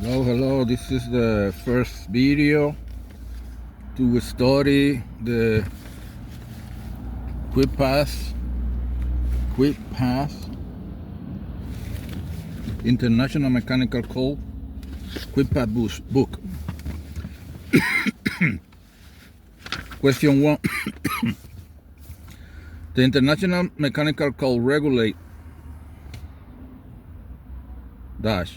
Hello, this is the first video to study the Quickpass International Mechanical Code Quickpass book. Question 1. The International Mechanical Code regulate the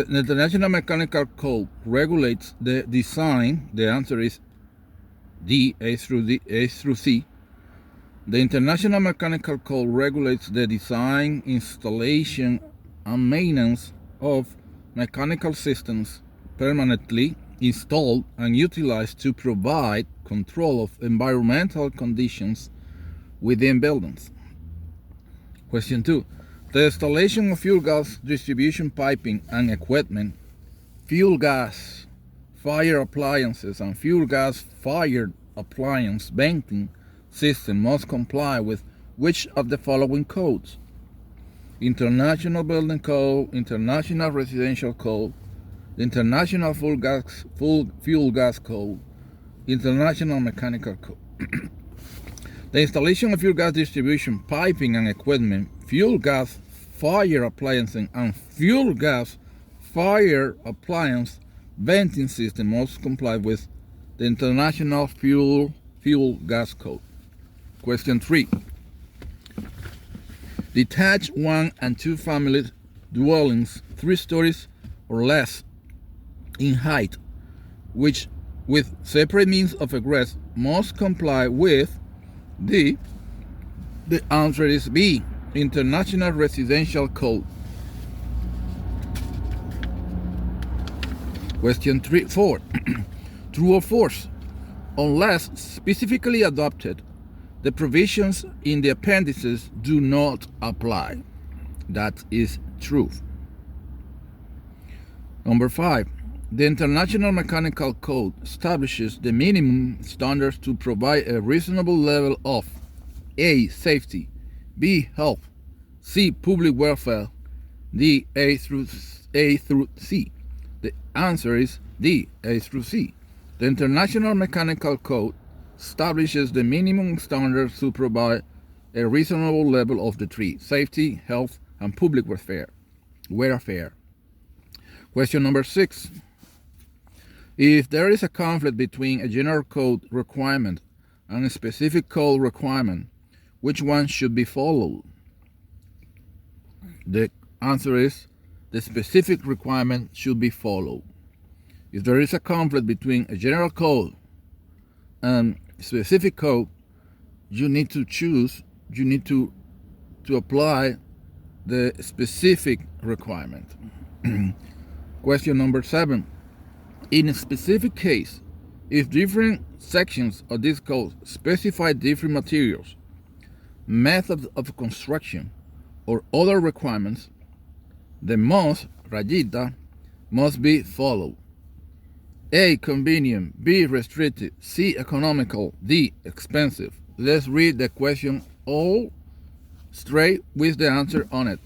International Mechanical Code regulates the design. The answer is D, A through C. The International Mechanical Code regulates the design, installation, and maintenance of mechanical systems permanently installed and utilized to provide control of environmental conditions within buildings. Question 2. The installation of fuel gas distribution piping and equipment, fuel gas fire appliances, and fuel gas fired appliance venting system must comply with which of the following codes? International Building Code, International Residential Code, International Fuel Gas Code, International Mechanical Code. The installation of fuel gas distribution piping and equipment, fuel gas fire appliances, and fuel gas fire appliance venting system must comply with the International Fuel Gas Code. Question 3. Detached 1 and 2 family dwellings 3 stories or less in height, which with separate means of egress must comply with the answer is B, International Residential Code. Question 4. True or false? Unless specifically adopted, the provisions in the appendices do not apply. That is true. Number 5. The International Mechanical Code establishes the minimum standards to provide a reasonable level of A. Safety, B. Health, C. Public welfare, D. A through C. The answer is D. A through C. The International Mechanical Code establishes the minimum standards to provide a reasonable level of the three: safety, health, and public welfare. Question number 6. If there is a conflict between a general code requirement and a specific code requirement, which one should be followed? The answer is the specific requirement should be followed. If there is a conflict between a general code and a specific code, you need to apply the specific requirement. Question number 7. In a specific case, if different sections of this code specify different materials, methods of construction, or other requirements, the must be followed. A. Convenient, B. Restrictive, C. Economical, D. Expensive. Let's read the question all straight with the answer on it.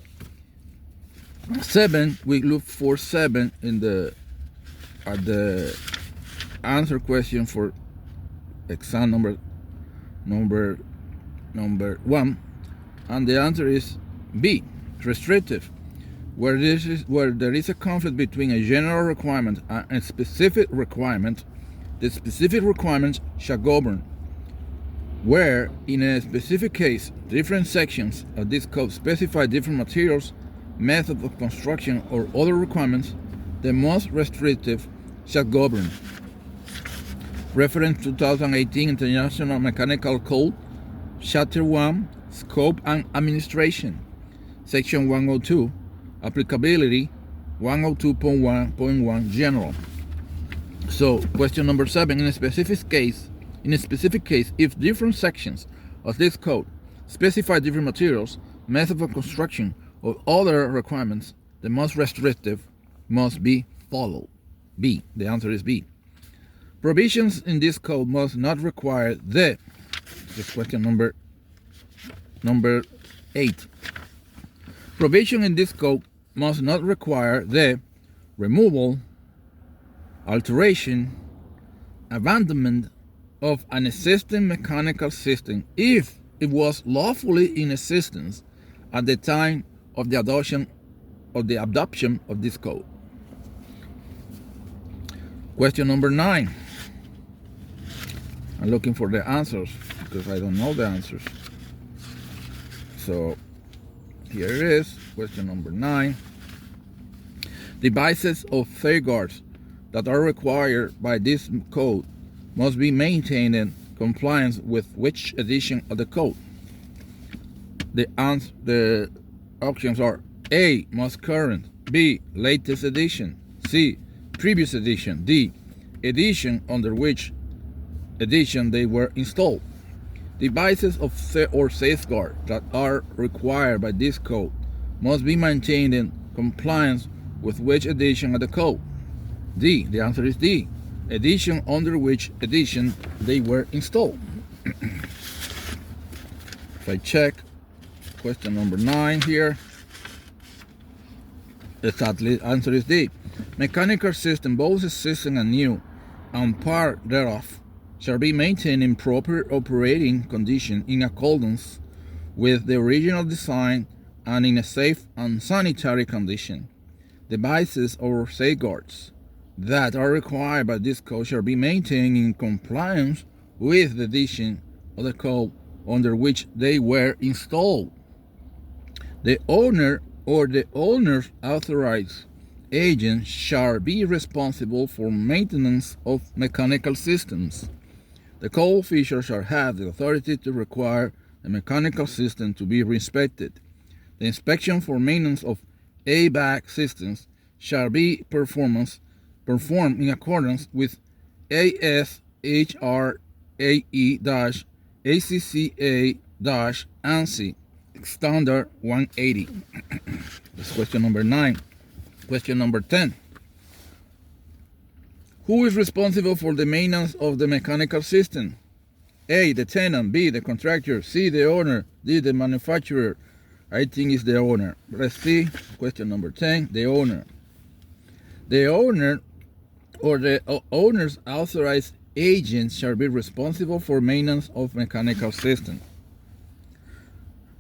7, we look for 7 in the answer question for exam number 1, and the answer is B, restrictive, where there is a conflict between a general requirement and a specific requirement. The specific requirements shall govern. Where in a specific case different sections of this code specify different materials, methods of construction, or other requirements, the most restrictive shall govern. Reference 2018 International Mechanical Code, Chapter 1, Scope and Administration, Section 102, Applicability, 102.1.1 General. So, question number 7. In a specific case, if different sections of this code specify different materials, methods of construction, or other requirements, the most restrictive must be followed. B. The answer is B. Provisions in this code must not require the. This is question number number 8. Provision in this code must not require the removal, alteration, abandonment of an existing mechanical system if it was lawfully in existence at the time of the adoption of this code. Question number 9. I'm looking for the answers because I don't know the answers. So here it is, question number 9. Devices or safeguards that are required by this code must be maintained in compliance with which edition of the code? The options are A, most current, B, latest edition, C, previous edition, D, edition under which edition they were installed. Devices or safeguards that are required by this code must be maintained in compliance with which edition of the code? D. The answer is D. Edition under which edition they were installed. If I check question number 9 here, exactly, answer is D. Mechanical system, both existing and new, and part thereof, shall be maintained in proper operating condition in accordance with the original design and in a safe and sanitary condition. Devices or safeguards that are required by this code shall be maintained in compliance with the edition of the code under which they were installed. The owner or the owner's authorized agent shall be responsible for maintenance of mechanical systems. The code official shall have the authority to require a mechanical system to be inspected. The inspection for maintenance of ABAC systems shall be performed in accordance with ASHRAE-ACCA-ANSI Standard 180. That's question number 9. Question number 10. Who is responsible for the maintenance of the mechanical system? A, the tenant, B, the contractor, C, the owner, D, the manufacturer. I think it's the owner. Let's see. Question number 10, the owner. The owner or the owner's authorized agent shall be responsible for maintenance of mechanical system.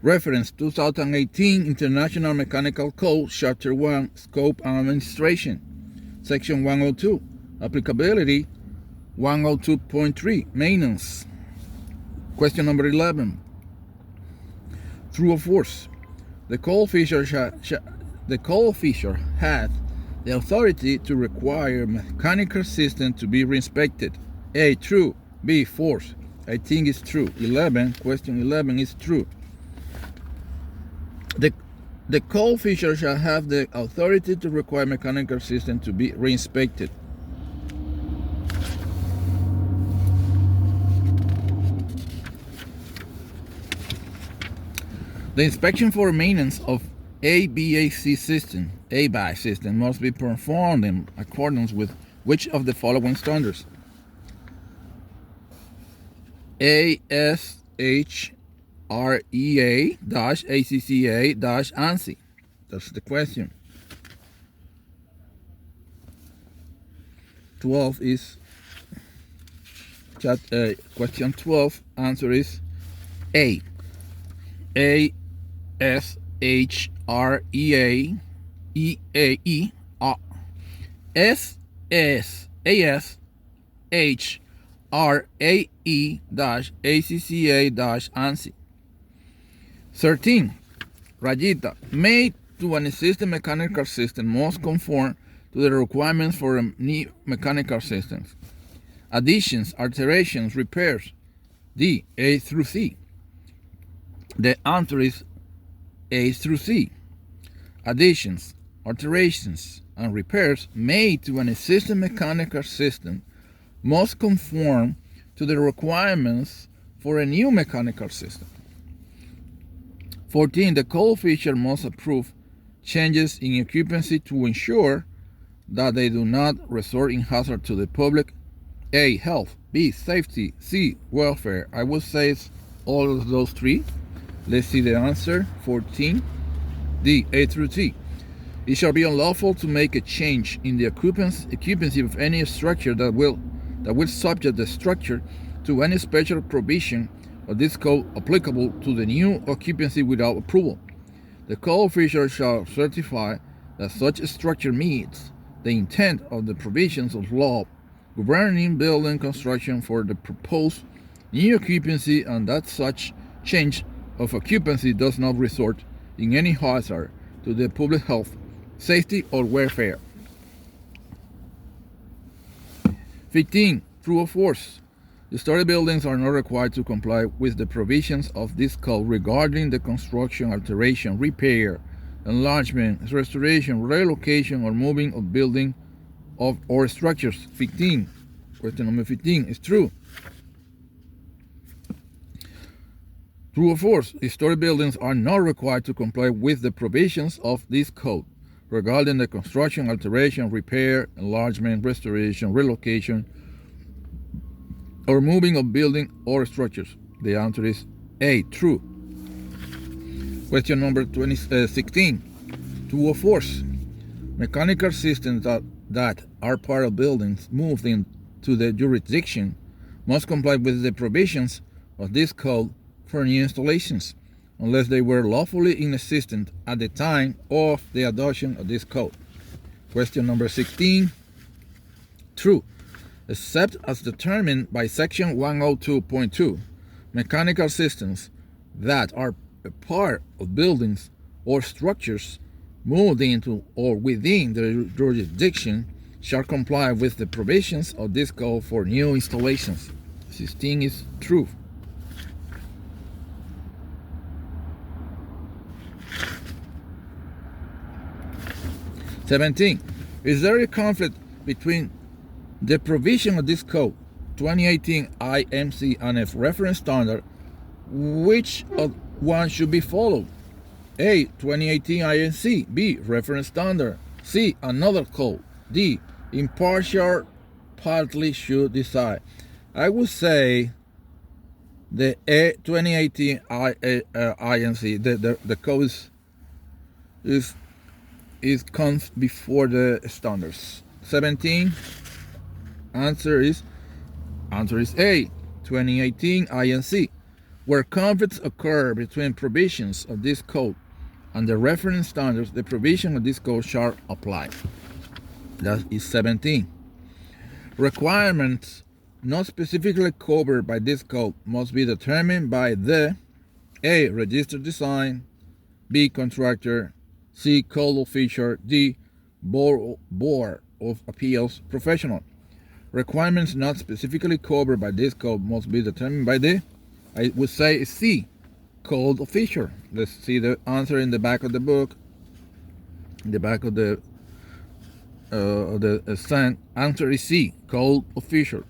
Reference 2018 International Mechanical Code, Chapter 1, Scope and Administration, Section 102. Applicability 102.3, Maintenance. Question number 11. True or false? The code official has the authority to require mechanical system to be inspected. A, true. B, false. I think it's true. 11. Question 11 is true. The code official shall have the authority to require mechanical system to be re-inspected. The inspection for maintenance of ABAC system, must be performed in accordance with which of the following standards? ASHRAE-ACCA-ANSI. That's the question. 12 is question 12. Answer is A. ASHRAE-ACCA-ANSI. 13. Rayita, made to an existing mechanical system must conform to the requirements for new mechanical systems. Additions, alterations, repairs. D. A through C. The answer is A through C. Additions, alterations, and repairs made to an existing mechanical system must conform to the requirements for a new mechanical system. 14. The code official must approve changes in occupancy to ensure that they do not result in hazard to the public. A, health. B, safety. C, welfare. I would say it's all of those three. Let's see the answer. 14. D, A through T. It shall be unlawful to make a change in the occupancy of any structure that will subject the structure to any special provision of this code applicable to the new occupancy without approval. The code official shall certify that such structure meets the intent of the provisions of law governing building construction for the proposed new occupancy, and that such change of occupancy does not result in any hazard to the public health, safety, or welfare. 15. True or false? Historic buildings are not required to comply with the provisions of this code regarding the construction, alteration, repair, enlargement, restoration, relocation, or moving of building or structures. 15. Question number 15 is true. True or false? Historic buildings are not required to comply with the provisions of this code regarding the construction, alteration, repair, enlargement, restoration, relocation, or moving of building or structures. The answer is A, true. Question number 16. True or false? Mechanical systems that are part of buildings moved into the jurisdiction must comply with the provisions of this code for new installations, unless they were lawfully in existence at the time of the adoption of this code. Question number 16. True. Except as determined by Section 102.2, mechanical systems that are a part of buildings or structures moved into or within the jurisdiction shall comply with the provisions of this code for new installations. 16 is true. "17. Is there a conflict between the provision of this code, 2018 IMC, and a reference standard? Which one should be followed? A, 2018 IMC. B, reference standard. C, another code. D, impartial party should decide." I would say the 2018 IMC. The code comes before the standards. 17. Answer is A, 2018 IMC. Where conflicts occur between provisions of this code and the reference standards, the provision of this code shall apply. That is 17. Requirements not specifically covered by this code must be determined by the A, registered design, B, contractor, C, code official, D, board of appeals professional. Requirements not specifically covered by this code must be determined by the, I would say, C, code official. Let's see the answer in the back of the book. In the back of the answer is C, code official.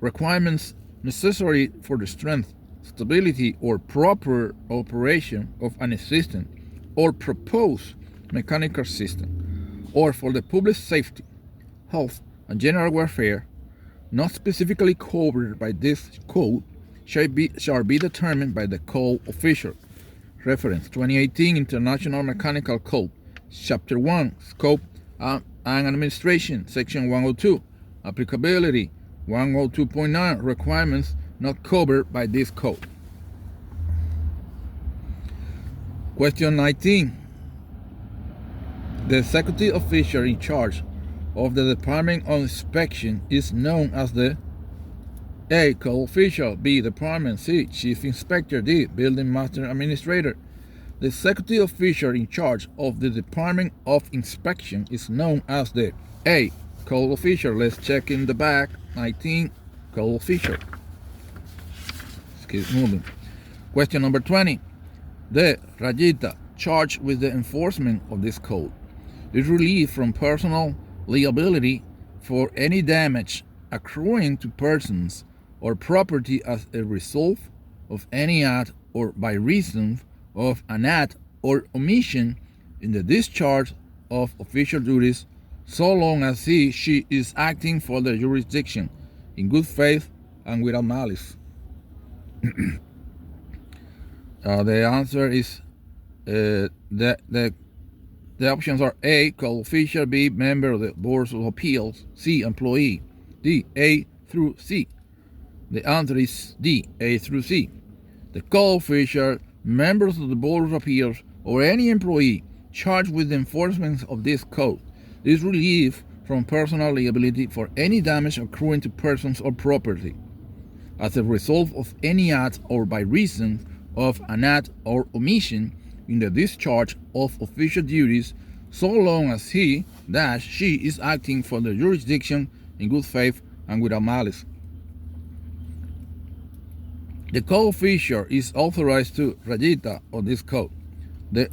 Requirements necessary for the strength, stability, or proper operation of an existing or proposed mechanical system, or for the public safety, health, and general welfare, not specifically covered by this code, shall be determined by the code official. Reference 2018 International Mechanical Code, Chapter 1, Scope and Administration, Section 102, Applicability 102.9, Requirements not covered by this code. Question 19. The executive official in charge of the Department of Inspection is known as the A, code official, B, department, C, chief inspector, D, building master administrator. The executive official in charge of the Department of Inspection is known as the A, code official. Let's check in the back. 19, code official. Let's keep moving. Question number 20. The Rayita charged with the enforcement of this code is relieved from personal liability for any damage accruing to persons or property as a result of any act or by reason of an act or omission in the discharge of official duties, so long as she is acting for the jurisdiction in good faith and without malice. The answer is the options are A, call official, B, member of the Board of Appeals, C, employee, D, A through C. The answer is D, A through C. The call official, members of the Board of Appeals, or any employee charged with the enforcement of this code is relieved from personal liability for any damage accruing to persons or property as a result of any act or by reason of an act or omission in the discharge of official duties, so long as she is acting for the jurisdiction in good faith and without malice. The code official is authorized to register on this code. The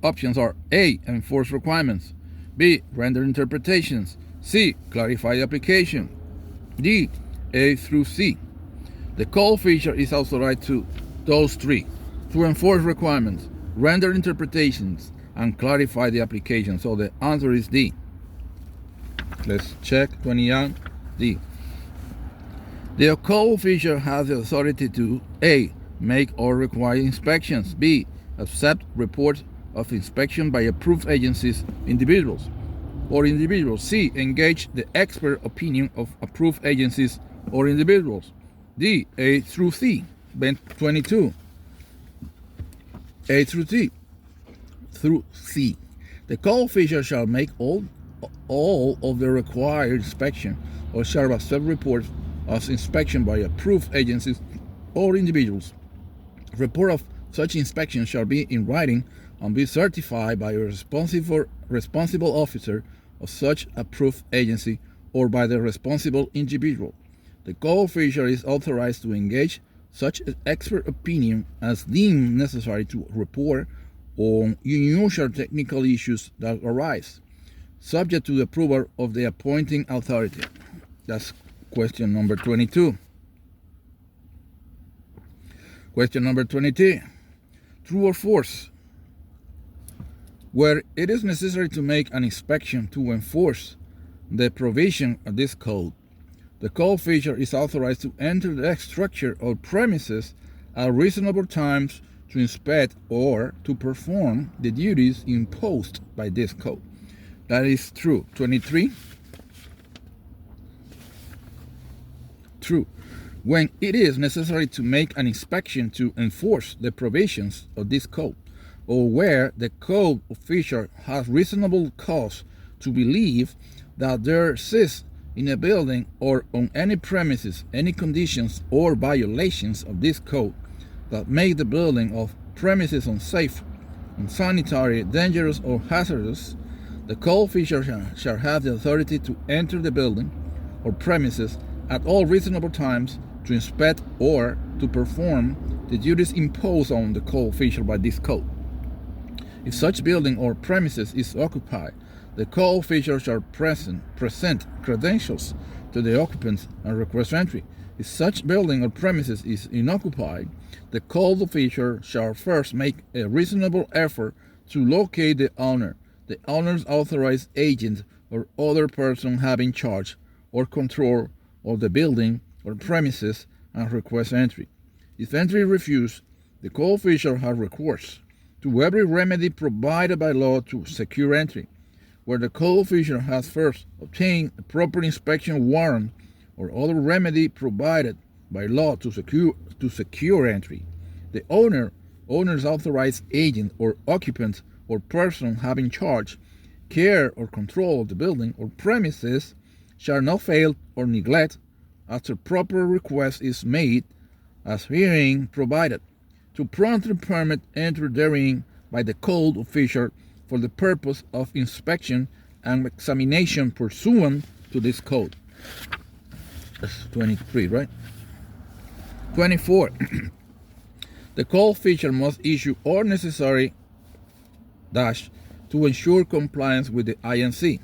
options are A, enforce requirements, B, render interpretations, C, clarify the application, D, A through C. The code official is authorized to those three: to enforce requirements, render interpretations, and clarify the application. So the answer is D. Let's check 21, D. The code official has the authority to A, make or require inspections, B, accept reports of inspection by approved agencies, individuals, C, engage the expert opinion of approved agencies or individuals, D, A through C. 22, A through C. The code official shall make all of the required inspection or shall accept reports of inspection by approved agencies or individuals. Report of such inspection shall be in writing and be certified by a responsible officer of such approved agency or by the responsible individual. The code official is authorized to engage such expert opinion as deemed necessary to report on unusual technical issues that arise, subject to the approval of the appointing authority. That's question number 22. Question number 23. True or false? Where it is necessary to make an inspection to enforce the provision of this code, the code official is authorized to enter the structure or premises at reasonable times to inspect or to perform the duties imposed by this code. That is true. 23. True. When it is necessary to make an inspection to enforce the provisions of this code, or where the code official has reasonable cause to believe that there exists in a building or on any premises any conditions or violations of this code that make the building or premises unsafe, unsanitary, dangerous, or hazardous, the code official shall have the authority to enter the building or premises at all reasonable times to inspect or to perform the duties imposed on the code official by this code. If such building or premises is occupied, the code official shall present credentials to the occupants and request entry. If such building or premises is unoccupied, the code official shall first make a reasonable effort to locate the owner, the owner's authorized agent, or other person having charge or control of the building or premises and request entry. If entry refused, the code official has recourse to every remedy provided by law to secure entry, where the code official has first obtained a proper inspection warrant or other remedy provided by law to secure entry. The owner's authorized agent or occupant or person having charge, care, or control of the building or premises shall not fail or neglect, after proper request is made, as herein provided, to promptly permit entry therein by the code official for the purpose of inspection and examination pursuant to this code. That's 23, right? 24. The code official must issue all necessary to ensure compliance with the IMC.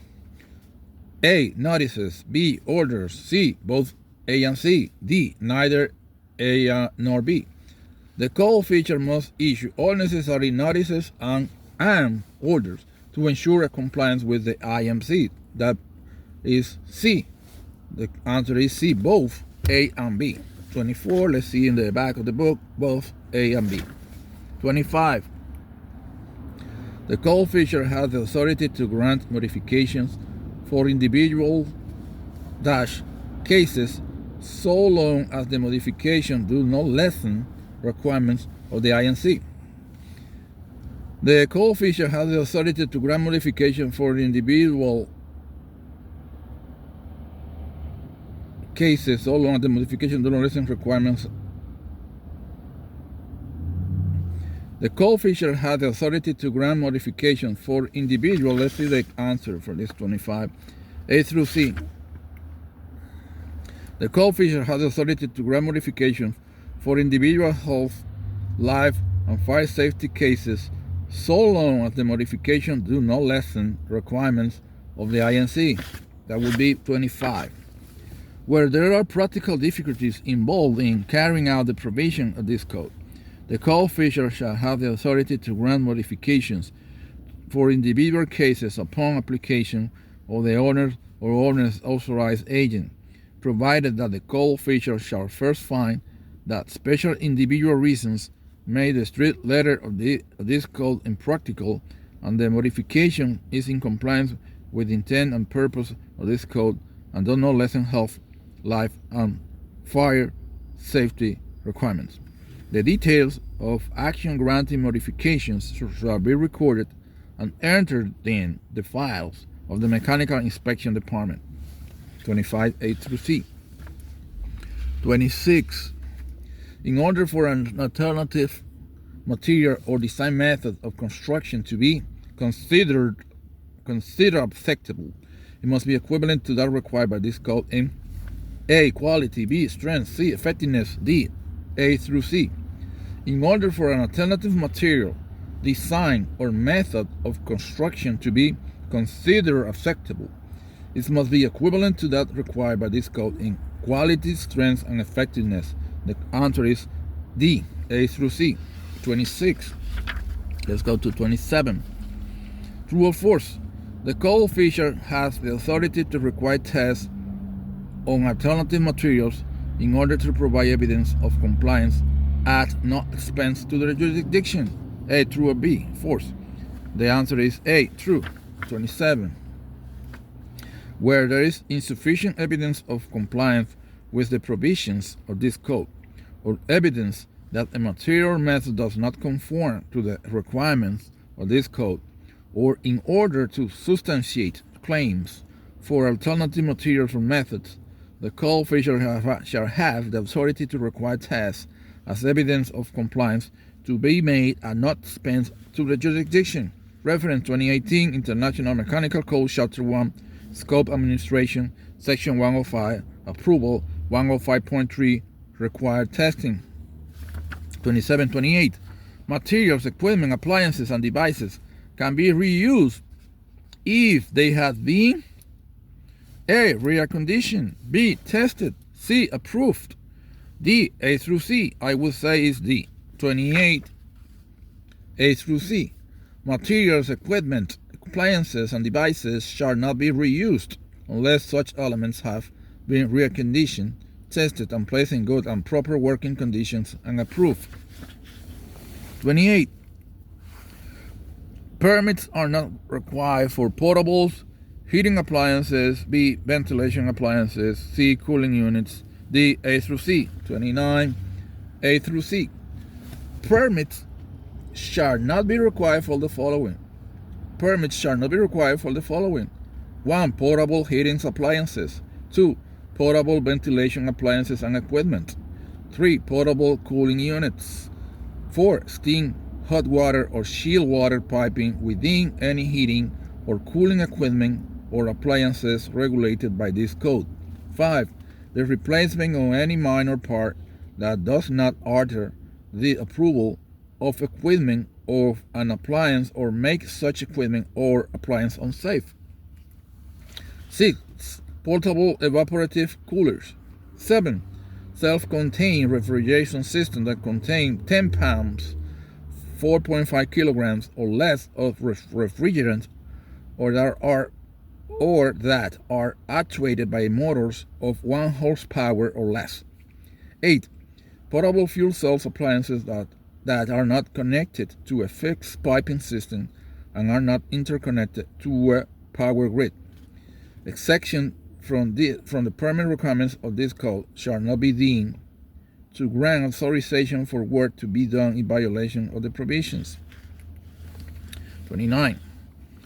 A, notices, B, orders, C, both A and C, D, neither A nor B. The code official must issue all necessary notices and orders to ensure a compliance with the IMC. That is C. The answer is C, both A and B. 24, let's see in the back of the book, both A and B. 25. The code feature has the authority to grant modifications for individual cases so long as the modification do not lessen requirements of the IMC. The code feature has the authority to grant modification for individual cases so long as the modification do not lessen requirements. The code feature has the authority to grant modification for individual. Let's see the answer for this 25. A through C. The code feature has the authority to grant modifications for individual health, life, and fire safety cases so long as the modification do not lessen requirements of the IMC. That would be 25. Where there are practical difficulties involved in carrying out the provision of this code, the code feature shall have the authority to grant modifications for individual cases upon application of the owner or owner's authorized agent, provided that the code feature shall first find that special individual reasons made the strict letter of this code impractical, and the modification is in compliance with the intent and purpose of this code and does not lessen health, life, and fire safety requirements. The details of action granting modifications shall be recorded and entered in the files of the Mechanical Inspection Department. 25 A through C. 26. In order for an alternative material or design method of construction to be considered acceptable, it must be equivalent to that required by this code in A, quality, B, strength, C, effectiveness, D, A through C. In order for an alternative material, design, or method of construction to be considered acceptable, it must be equivalent to that required by this code in quality, strength, and effectiveness. The answer is D, A through C. 26. Let's go to 27. True or false? The code feature has the authority to require tests on alternative materials in order to provide evidence of compliance at no expense to the jurisdiction. A, true, or B, false? The answer is A, true. 27. Where there is insufficient evidence of compliance with the provisions of this code, or evidence that a material method does not conform to the requirements of this code, or in order to substantiate claims for alternative materials or methods, the code feature shall have the authority to require tests as evidence of compliance to be made at no expense to the jurisdiction. Reference 2018 International Mechanical Code, Chapter 1, Scope Administration, Section 105, Approval 105.3, Required Testing. 27-28. Materials, equipment, appliances, and devices can be reused if they have been A, reconditioned, B, tested, C, approved, D, A through C. I would say is D. 28, A through C. Materials, equipment, appliances, and devices shall not be reused unless such elements have been reconditioned, tested, and placed in good and proper working conditions and approved. 28. Permits are not required for portables, heating appliances, B, ventilation appliances, C, cooling units, D, A through C. 29. A through C. Permits shall not be required for the following. Permits shall not be required for the following. 1. Portable heating appliances. 2. Portable ventilation appliances and equipment. 3. Portable cooling units. 4. Steam, hot water, or chilled water piping within any heating or cooling equipment or appliances regulated by this code. 5. The replacement of any minor part that does not alter the approval of equipment of an appliance or make such equipment or appliance unsafe. 6. Portable evaporative coolers. 7. Self-contained refrigeration system that contain 10 pounds, 4.5 kilograms or less of refrigerant or that are actuated by motors of 1 horsepower or less. 8. Portable fuel cells appliances that are not connected to a fixed piping system and are not interconnected to a power grid. Exception from the permit requirements of this code shall not be deemed to grant authorization for work to be done in violation of the provisions. 29.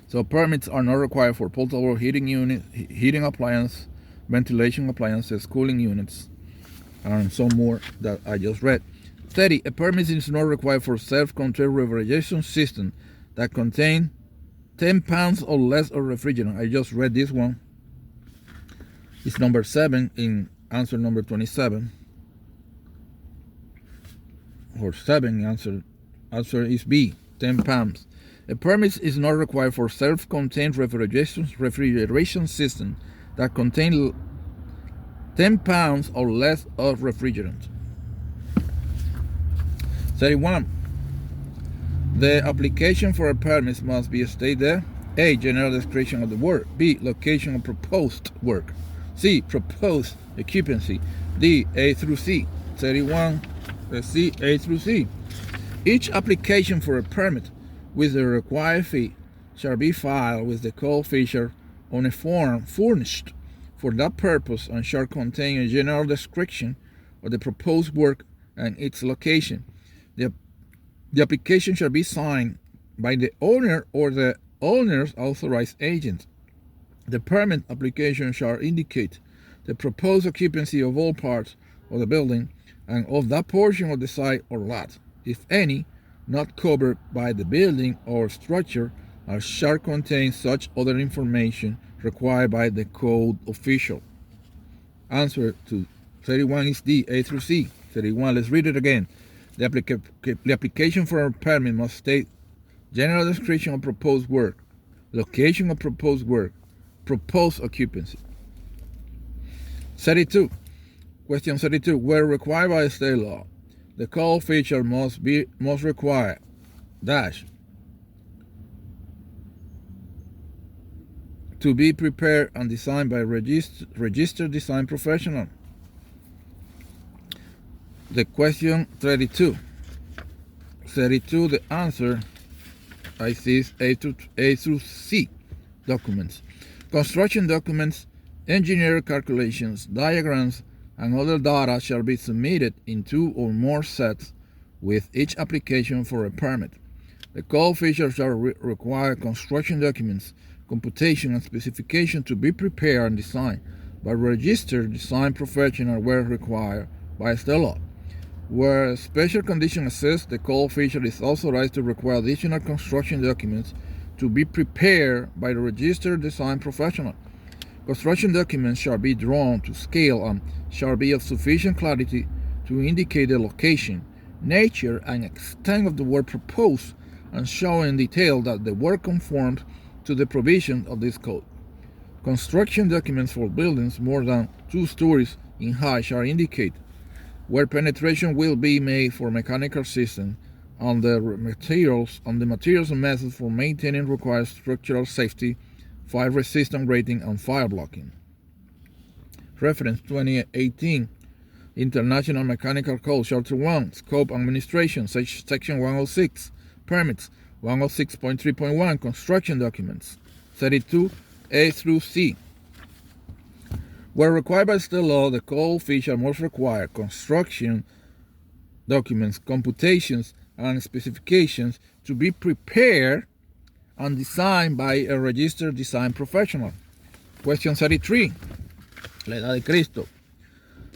So permits are not required for portable heating units, heating appliances, ventilation appliances, cooling units, and some more that I just read. 30. A permit is not required for self-contained refrigeration system that contain 10 pounds or less of refrigerant. I just read this one. It's number 7 in answer number 27. Or 7 answer is B, 10 pounds. A permit is not required for self-contained refrigeration system that contain 10 pounds or less of refrigerant. 31. The application for a permit must be stated there. A. General description of the work. B. Location of proposed work. C. Proposed occupancy. D. A through C. 31. Let's see, A through C. Each application for a permit with the required fee shall be filed with the code official on a form furnished for that purpose and shall contain a general description of the proposed work and its location. The application shall be signed by the owner or the owner's authorized agent. The permit application shall indicate the proposed occupancy of all parts of the building and of that portion of the site or lot, if any, not covered by the building or structure, and shall contain such other information required by the code official. Answer to 31 is D, A through C. 31, let's read it again. The application for a permit must state general description of proposed work, location of proposed work, proposed occupancy. 32. Question 32. Where required by state law, the code official must require dash to be prepared and designed by registered design professional. The question 32. 32, the answer I see is A through C. Documents. Construction documents, engineer calculations, diagrams, and other data shall be submitted in 2 or more sets with each application for a permit. The code official shall require construction documents, computation, and specification to be prepared and designed by registered design professional where required by state law. Where special condition exists, the code official is authorized to require additional construction documents to be prepared by the registered design professional. Construction documents shall be drawn to scale and shall be of sufficient clarity to indicate the location, nature, and extent of the work proposed, and show in detail that the work conforms to the provisions of this code. Construction documents for buildings more than 2 stories in height shall indicate where penetration will be made for mechanical systems on the materials and methods for maintaining required structural safety, fire resistance rating, and fire blocking. Reference 2018 International Mechanical Code, Chapter 1, Scope Administration, Section 106, Permits, 106.3.1, Construction Documents, 32, A through C. Where required by state law, the code official must require construction documents, computations, and specifications to be prepared and designed by a registered design professional. Question 33. La edad de Cristo.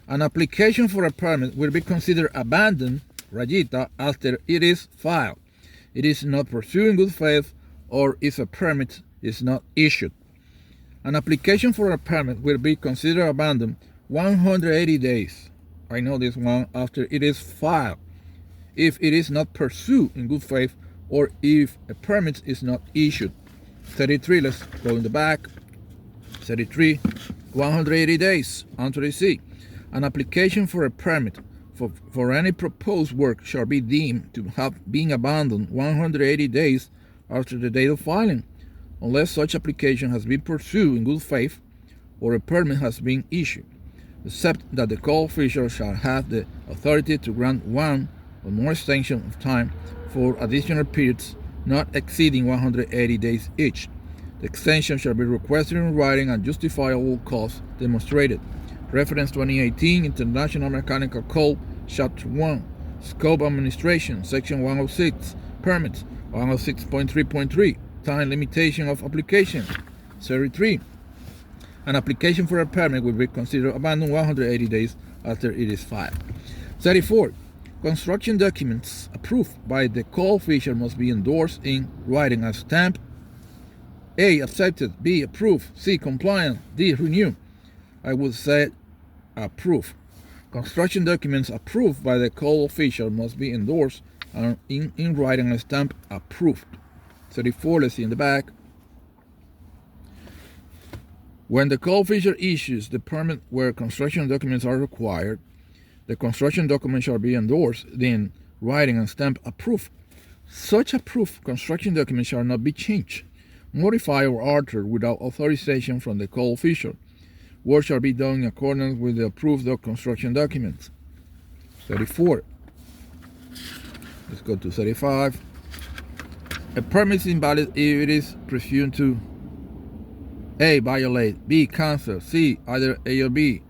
An application for a permit will be considered abandoned, rayita, after it is filed. It is not pursued in good faith, or if a permit is not issued. An application for a permit will be considered abandoned 180 days. I know this one, after it is filed, if it is not pursued in good faith or if a permit is not issued. 33, let's go in the back. 33, 180 days. Answer C. An application for a permit for any proposed work shall be deemed to have been abandoned 180 days after the date of filing, unless such application has been pursued in good faith or a permit has been issued. except that the co-official shall have the authority to grant one or more extension of time for additional periods not exceeding 180 days each. The extension shall be requested in writing and justifiable cause demonstrated. Reference 2018 International Mechanical Code, Chapter 1, Scope Administration, Section 106, Permits, 106.3.3, Time Limitation of Application. 33. An application for a permit will be considered abandoned 180 days after it is filed. 34. Construction documents approved by the co-official must be endorsed in writing as stamped. A. Accepted. B. Approved. C. Compliant. D. Renew. I would say approved. Construction documents approved by the co-official must be endorsed and in writing as stamped approved. 34. Let's see in the back. When the co-official issues the permit where construction documents are required, the construction document shall be endorsed, then writing and stamp approved. Such approved construction document shall not be changed, modified, or altered without authorization from the co-official. Work shall be done in accordance with the approved construction documents. 34. Let's go to 35. A permit is invalid if it is presumed to A. Violate, B. Cancel, C. Either A or B,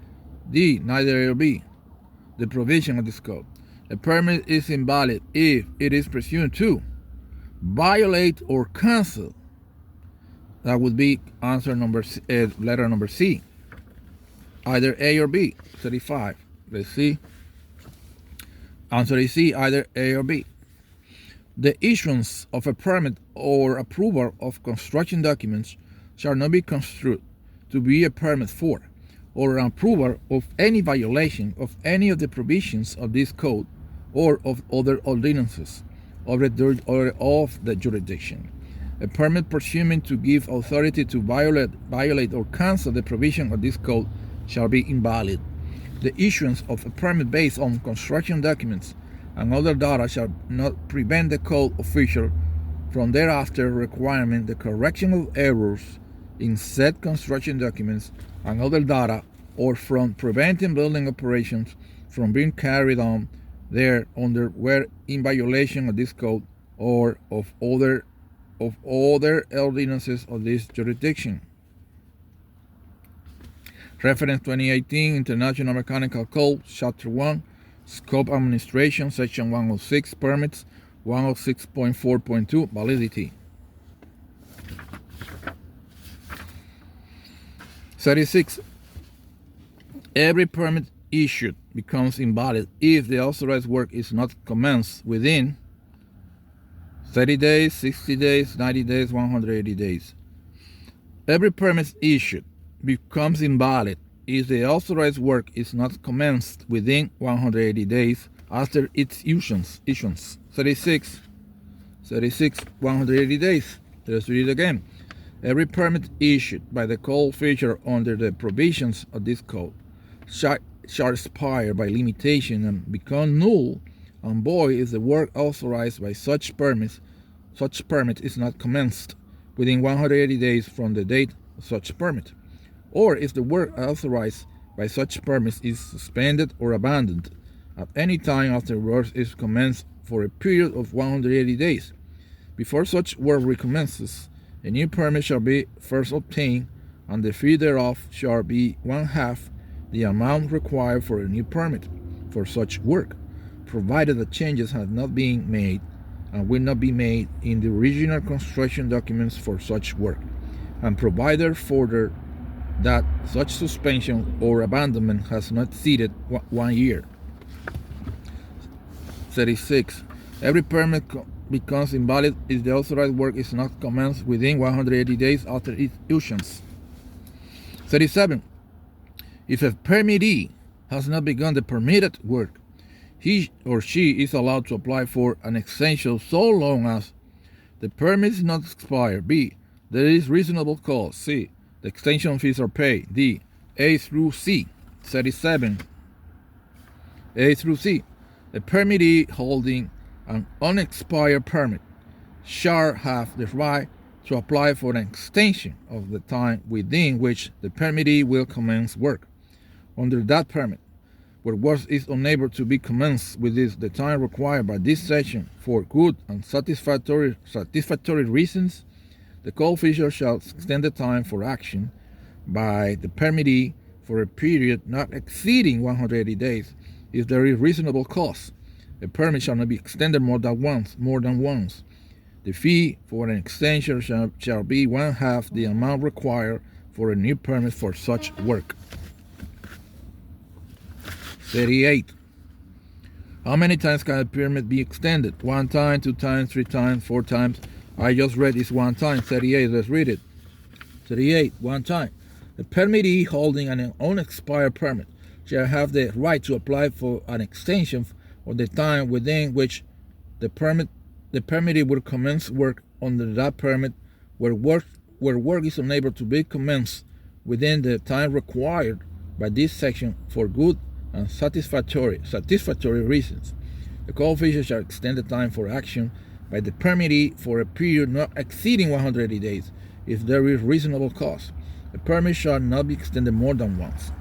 D. Neither A or B. The provision of this code. A permit is invalid if it is presumed to violate or cancel. That would be answer number letter number C. Either A or B. 35. Let's see. Answer is C. Either A or B. The issuance of a permit or approval of construction documents shall not be construed to be a permit for or an approval of any violation of any of the provisions of this code or of other ordinances of the jurisdiction. A permit presuming to give authority to violate or cancel the provision of this code shall be invalid. The issuance of a permit based on construction documents and other data shall not prevent the code official from thereafter requiring the correction of errors in said construction documents and other data, or from preventing building operations from being carried on there under where in violation of this code or of other ordinances of this jurisdiction. Reference 2018 International Mechanical Code, Chapter 1, Scope Administration, Section 106, Permits, 106.4.2, Validity. 36. Every permit issued becomes invalid if the authorized work is not commenced within 30 days, 60 days, 90 days, 180 days. Every permit issued becomes invalid if the authorized work is not commenced within 180 days after its issuance. 36, 180 days. Let's read it again. Every permit issued by the co-official under the provisions of this code shall expire by limitation and become null and void if the work authorized by such permit is not commenced within 180 days from the date of such permit, or if the work authorized by such permit is suspended or abandoned at any time after work is commenced for a period of 180 days. Before such work recommences, a new permit shall be first obtained, and the fee thereof shall be 1/2 the amount required for a new permit for such work, provided that changes have not been made and will not be made in the original construction documents for such work, and provided further that such suspension or abandonment has not exceeded 1 year. 36. Every permit becomes invalid if the authorized work is not commenced within 180 days after its issuance. 37. If a permittee has not begun the permitted work, he or she is allowed to apply for an extension so long as the permit is not expired. B. There is reasonable cause. C. The extension fees are paid. D. A through C. 37. A through C. A permittee holding an unexpired permit shall have the right to apply for an extension of the time within which the permittee will commence work. under that permit, where work is unable to be commenced within the time required by this section for good and satisfactory reasons, the code official shall extend the time for action by the permittee for a period not exceeding 180 days if there is reasonable cause. A permit shall not be extended more than once. The fee for an extension shall be 1/2 the amount required for a new permit for such work. 38. How many times can a permit be extended? 1 time, 2 times, 3 times, 4 times. I just read this 1 time. 38. Let's read it. 38. 1 time. A permittee holding an unexpired permit shall have the right to apply for an extension of the time within which the permittee will commence work under that permit where work is unable to be commenced within the time required by this section for good and satisfactory reasons. The code official shall extend the time for action by the permittee for a period not exceeding 180 days if there is reasonable cause. The permit shall not be extended more than once.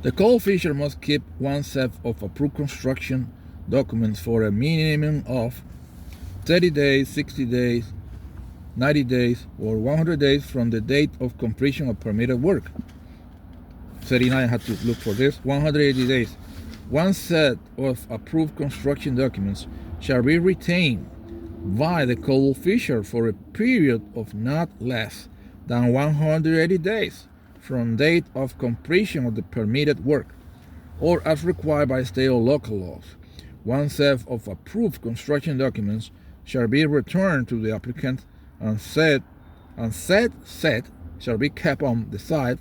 The code official must keep one set of approved construction documents for a minimum of 30 days, 60 days, 90 days, or 100 days from the date of completion of permitted work. 39, I had to look for this. 180 days. One set of approved construction documents shall be retained by the code official for a period of not less than 180 days from date of completion of the permitted work, or as required by state or local laws. One set of approved construction documents shall be returned to the applicant and said set shall be kept on the site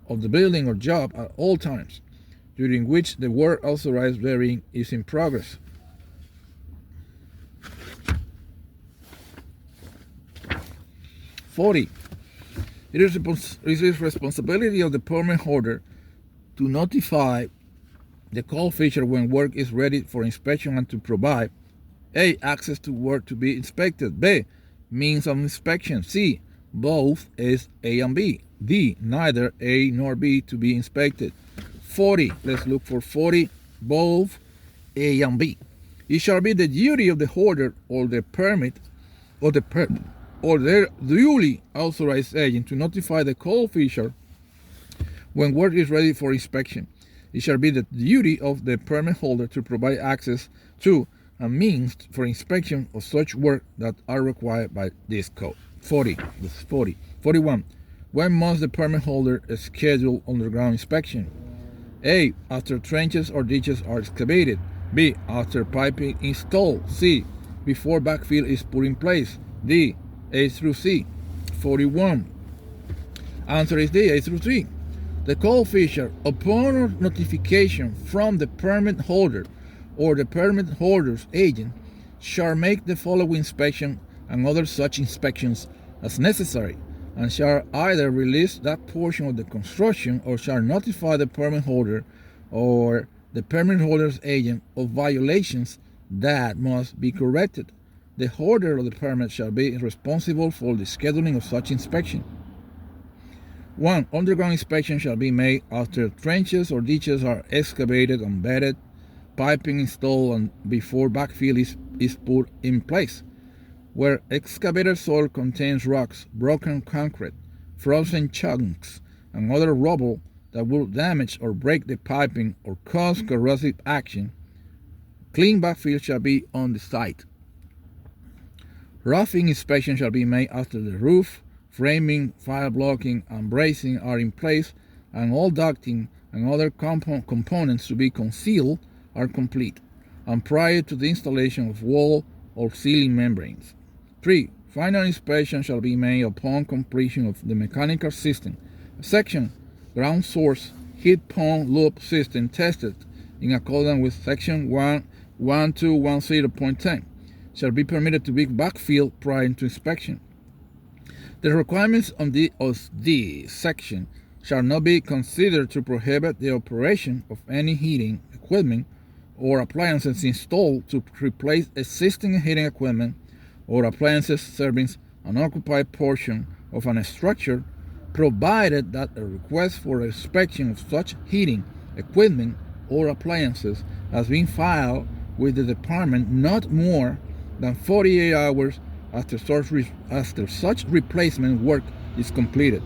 of the building or job at all times during which the work authorized therein is in progress. (40) It is responsibility of the permit holder to notify the code official when work is ready for inspection and to provide A. Access to work to be inspected, B. Means of inspection, C. Both is A and B, D. Neither A nor B to be inspected. 40. Let's look for 40. Both A and B. It shall be the duty of the holder or the permit or their duly authorized agent to notify the code official when work is ready for inspection. It shall be the duty of the permit holder to provide access to and means for inspection of such work that are required by this code. 40. This is 40. 41. When must the permit holder schedule underground inspection? A. After trenches or ditches are excavated. B. After piping installed. C. Before backfill is put in place. D. A through C. 41. Answer is D. A through C. The code official, upon notification from the permit holder or the permit holder's agent, shall make the following inspection and other such inspections as necessary, and shall either release that portion of the construction or shall notify the permit holder or the permit holder's agent of violations that must be corrected. The holder of the permit shall be responsible for the scheduling of such inspection. 1. Underground inspection shall be made after trenches or ditches are excavated and bedded, piping installed, and before backfill is put in place. Where excavated soil contains rocks, broken concrete, frozen chunks, and other rubble that will damage or break the piping or cause corrosive action, clean backfill shall be on the site. Roofing inspection shall be made after the roof, framing, fire blocking, and bracing are in place, and all ducting and other components to be concealed are complete, and prior to the installation of wall or ceiling membranes. 3. Final inspection shall be made upon completion of the mechanical system. Section ground source heat pump loop system tested in accordance with section 1210.10 shall be permitted to be backfilled prior to inspection. The requirements of the section shall not be considered to prohibit the operation of any heating equipment or appliances installed to replace existing heating equipment or appliances serving an occupied portion of a structure provided that a request for inspection of such heating equipment or appliances has been filed with the department not more than 48 hours after such replacement work is completed,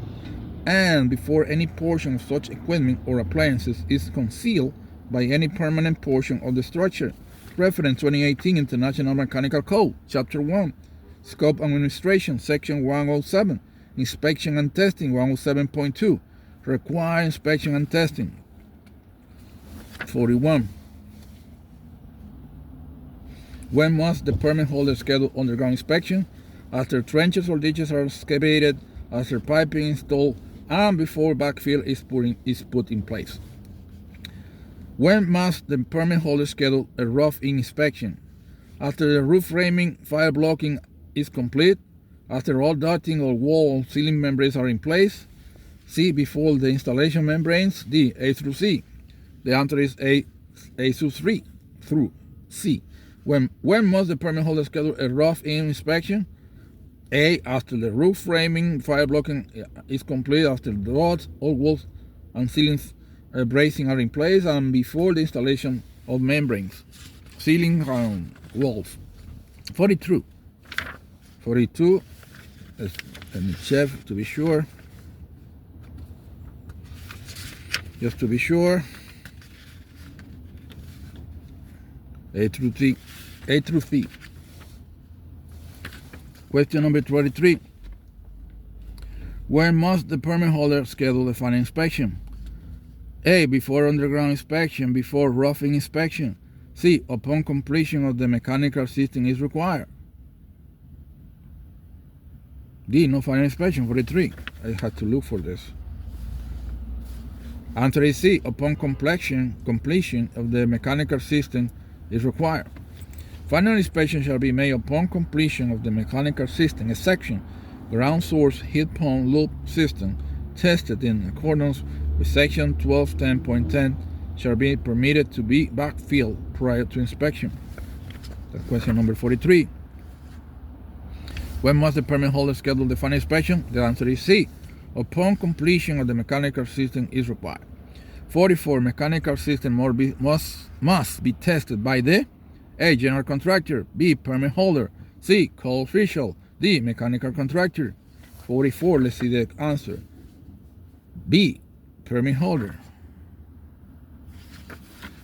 and before any portion of such equipment or appliances is concealed by any permanent portion of the structure. Reference 2018 International Mechanical Code, Chapter 1, Scope Administration, Section 107, Inspection and Testing, 107.2, Require Inspection and Testing. 41. When must the permit holder schedule underground inspection? After trenches or ditches are excavated, after piping installed, and before backfill is put in place. When must the permit holder schedule a roof-in inspection? After the roof framing, fire blocking is complete, after all ducting or wall or ceiling membranes are in place. C, before the installation membranes. D, A through C. The answer is A through C. When must the permit holder schedule a roof-in inspection? A, after the roof framing, fire blocking is complete, after the rods, all walls, and ceilings bracing are in place, and before the installation of membranes, ceiling and walls. 42. Let me check to be sure. Just to be sure. A through C. Question number 23. When must the permit holder schedule the final inspection? A, before underground inspection, before roofing inspection. C, upon completion of the mechanical system is required. D, no final inspection. 43. I had to look for this. Answer is C, upon completion of the mechanical system is required. Final inspection shall be made upon completion of the mechanical system, a section, ground source heat pump loop system, tested in accordance with section 1210.10, shall be permitted to be backfilled prior to inspection. That's question number 43. When must the permit holder schedule the final inspection? The answer is C, upon completion of the mechanical system is required. 44. Mechanical system must be tested by the A, general contractor. B, permit holder. C, code official. D, mechanical contractor. 44. Let's see the answer. B, permit holder.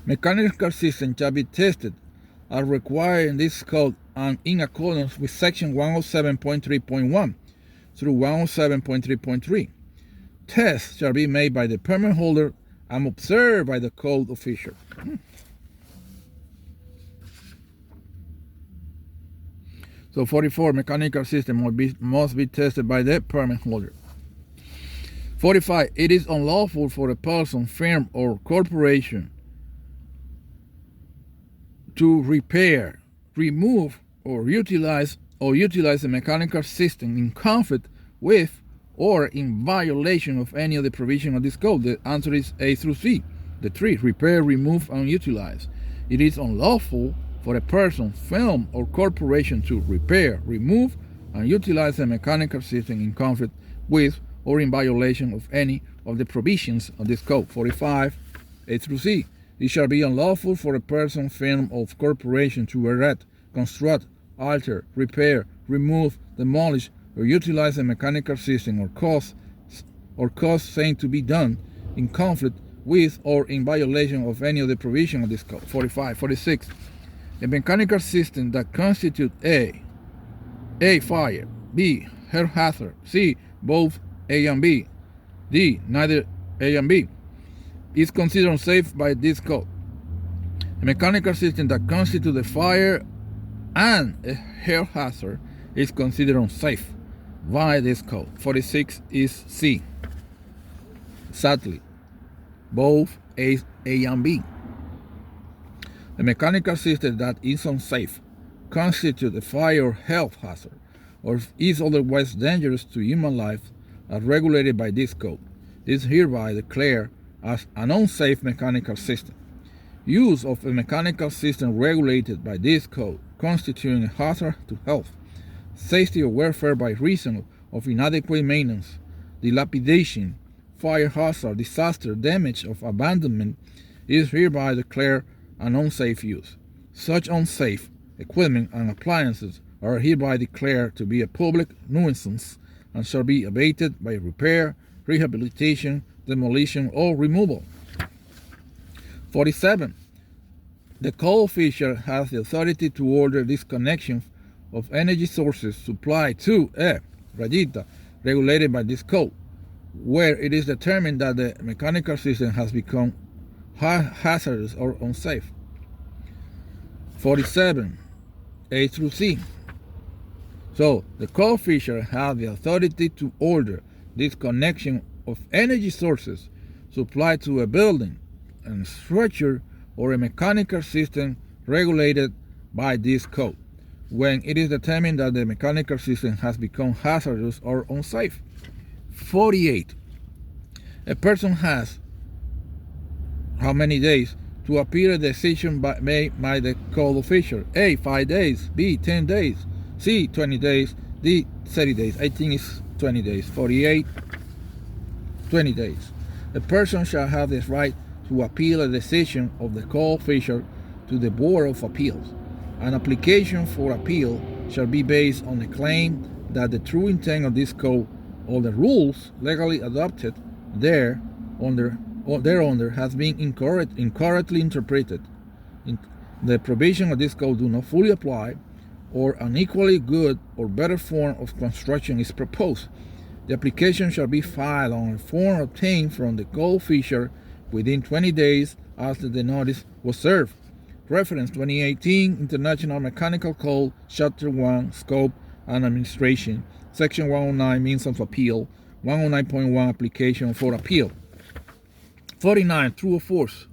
Mechanical system shall be tested as required in this code and in accordance with section 107.3.1 through 107.3.3. Tests shall be made by the permit holder and observed by the code official. So 44, mechanical system must be tested by the permit holder. 45, it is unlawful for a person, firm, or corporation to repair, remove, or utilize a mechanical system in conflict with or in violation of any of the provision of this code. The answer is A through C. The 3, repair, remove, and utilize. It is unlawful for a person, firm, or corporation to repair, remove, and utilize a mechanical system in conflict with or in violation of any of the provisions of this code. 45, A through C. It shall be unlawful for a person, firm, or corporation to erect, construct, alter, repair, remove, demolish, or utilize a mechanical system or cause saying to be done in conflict with or in violation of any of the provision of this code. 45, 46. A mechanical system that constitutes A, fire, B, health hazard, C, both A and B, D, neither A and B, is considered unsafe by this code. A mechanical system that constitutes a fire and a health hazard is considered unsafe by this code. 46 is C. Sadly, both A and B. A mechanical system that is unsafe, constitutes a fire or health hazard, or is otherwise dangerous to human life as regulated by this code, is hereby declared as an unsafe mechanical system. Use of a mechanical system regulated by this code constituting a hazard to health, safety, or welfare by reason of inadequate maintenance, dilapidation, fire hazard, disaster, damage, or abandonment is hereby declared an unsafe use. Such unsafe equipment and appliances are hereby declared to be a public nuisance and shall be abated by repair, rehabilitation, demolition, or removal. 47. The co-official has the authority to order disconnection of energy sources supplied to a rayita regulated by this code, where it is determined that the mechanical system has become hazardous or unsafe. 47. A through C. So, the co-official has the authority to order disconnection of energy sources supplied to a building, and structure, or a mechanical system regulated by this code, when it is determined that the mechanical system has become hazardous or unsafe. 48. A person has how many days to appeal a decision made by the code official? A, 5 days, B, 10 days, C, 20 days, D, 30 days. I think it's 20 days. 48, 20 days. A person shall have the right to appeal a decision of the code official to the Board of Appeals. An application for appeal shall be based on the claim that the true intent of this code or the rules legally adopted thereunder has been incorrectly interpreted. The provision of this code do not fully apply, or an equally good or better form of construction is proposed. The application shall be filed on a form obtained from the code official within 20 days after the notice was served. Reference 2018 International Mechanical Code, Chapter 1, Scope and Administration, Section 109, Means of Appeal, 109.1, Application for Appeal. 49. True or false?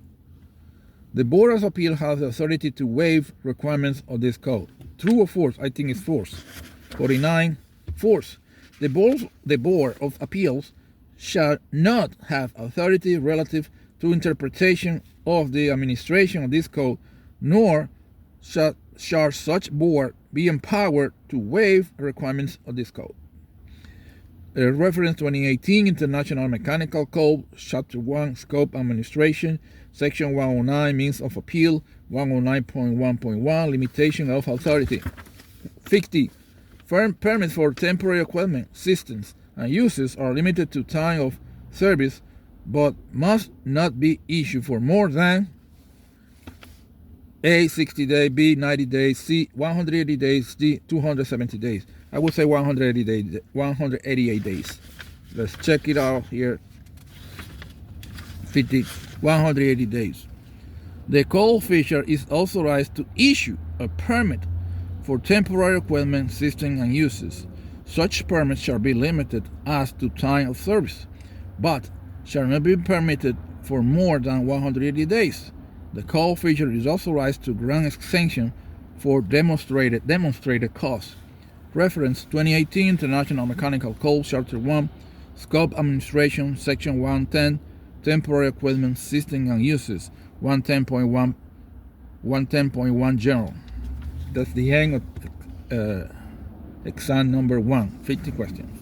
The Board of Appeal has the authority to waive requirements of this code. True or false? I think it's false. 49. False. The Board of Appeals shall not have authority relative to interpretation of the administration of this code, nor shall such board be empowered to waive requirements of this code. Reference 2018 International Mechanical Code, Chapter 1, Scope Administration, Section 109, Means of Appeal, 109.1.1, Limitation of Authority. 50. Permits for temporary equipment, systems, and uses are limited to time of service, but must not be issued for more than A, 60 days, B, 90 days, C, 180 days, D, 270 days. I would say 188 days. Let's check it out here. 50, 180 days. The code official is authorized to issue a permit for temporary equipment, system, and uses. Such permits shall be limited as to time of service, but shall not be permitted for more than 180 days. The code official is authorized to grant extension for demonstrated costs. Reference 2018 International Mechanical Code, Chapter 1, Scope Administration, Section 110, Temporary Equipment, System and Uses, 110.1 General. That's the end of exam number 1, 50 questions.